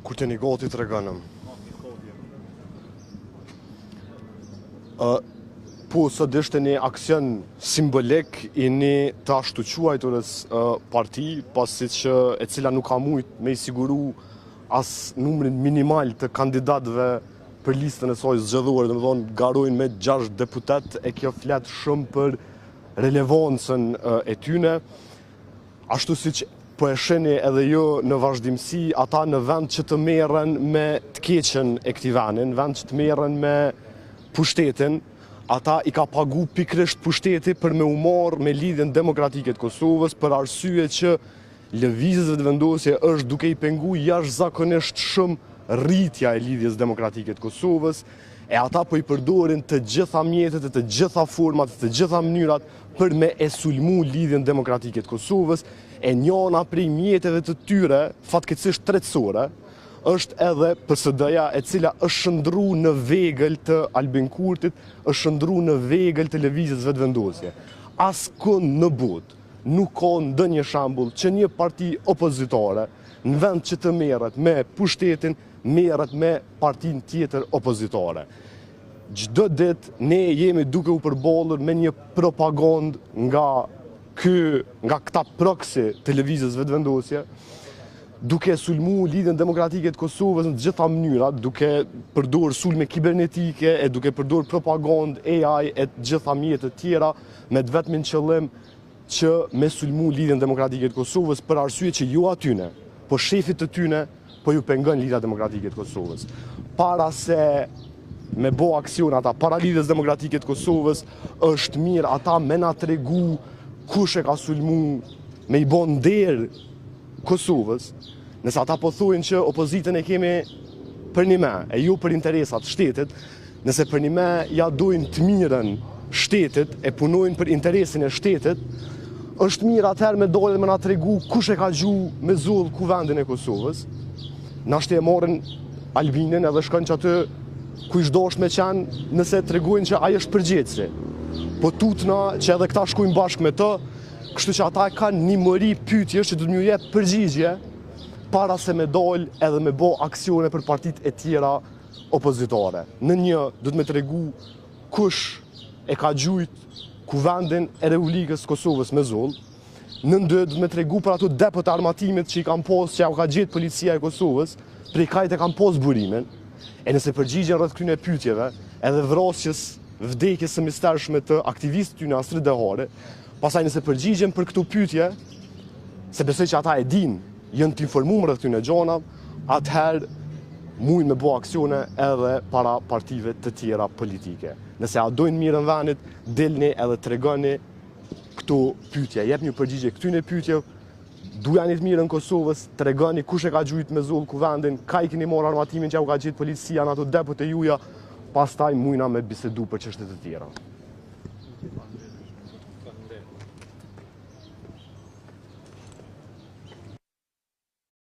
Kur të një gati të reganëm. Po, sot ishte një aksion simbolik i një të ashtu quajturës parti, pasi që e cila nuk ka mujt me i siguru as numrin minimal të kandidatëve për listën e saj zgjedhuar, dhe më thonë garojnë me 6 deputet, e kjo flet shumë për relevancën e tyne, ashtu si që po e sheni edhe jo në vazhdimsi, ata në vend që të merren me të keqen e këtij vendi, në vend që të merren me pushtetin, ata i ka pagu pikrisht pushteti për me u marrë me lidhjen demokratike të Kosovës, për arsye që lëvizjes të vendosje është duke i pengu jashtëzakonisht shumë rritja e lidhjes demokratike të Kosovës, e ata po i përdorin të gjitha mjetet, të gjitha format, të gjitha mënyrat për me e sulmu lidhjen demokratike të Kosovës, e njëna prej mjeteve të tyre, fatkeqësisht tretësore, është edhe PSD-ja, e cila është shëndru në vegël të Albin Kurtit, është shëndru në vegël të lëvizjes vetëvendosje. Askund në botë nuk ka ndonjë shembull që një parti opozitare, në vend që të merret me pushtetin, merret me partin tjetër opozitare. Çdo ditë ne jemi duke u përballur me një propagandë nga këta proksi të lëvizjes vetëvendosje, duke sulmu lidhjen demokratike të Kosovës në të gjitha mënyrat, duke përdorur sulme kibernetike, e duke përdorur propagandë, AI e të gjitha mjetet tjera, me të vetmin qëllim që me sulmu lidhjen demokratike të Kosovës, për arsye që ju atyne, po shefit të tyne, po ju pengon lidhja demokratike të Kosovës. Para se me bo aksion ata, para lidhjes demokratike të Kosovës, është mirë ata me na tregu kush e ka sulmu me i bon nder Kosovës, nëse ata po thujnë që opozitën e kemi për një me, e ju për interesat shtetit, nëse për një me ja dojnë të mirën shtetit, e punojnë për interesin e shtetit, është mirë atëherë me dole me na tregu kush e ka gju me zull kuvendin e Kosovës. Nashti e morën Albinin edhe shkon që aty ku ish dosht me qenë nëse tregojnë që ai është përgjegjësi. Po tutna që edhe këta shkojnë bashkë me të, kështu që ata kanë një mëri pyetjesh që do të më jep përgjigje para se me dal edhe me bo aksione për partitë e tjera opozitare. Në një do të më tregu kush e ka gjujt kuvendin e Republikës Kosovës me zull. Në ndë do të më tregu për ato depot e armatimit që i kam pas, që ja u ka gjetë policia e Kosovës, prej kajt e kam pas burimin. E nëse përgjigjen rreth këtyre pyetjeve, edhe vrasjes, vdekjes së mistershme të aktivistë tyne Astrid Dehare, pastaj nëse përgjigjen për këto pyetje, se besoj që ata e dinë, janë të informuar rreth këtyre gjërav, atëherë mujnë me bo aksione edhe para partive të tjera politike. Nëse a dojnë mirën vendit, dilni edhe tregoni këto pyetje, jep një përgjigje këtyre pyetjeve, dujani të mirën Kosovës, tregoni kush e ka gjujt me zull kuvendin, ka i keni marrë armatimin që u ka gjetë policia në ato depot e juja, pastaj mujna me bisedu për çështje të tjera.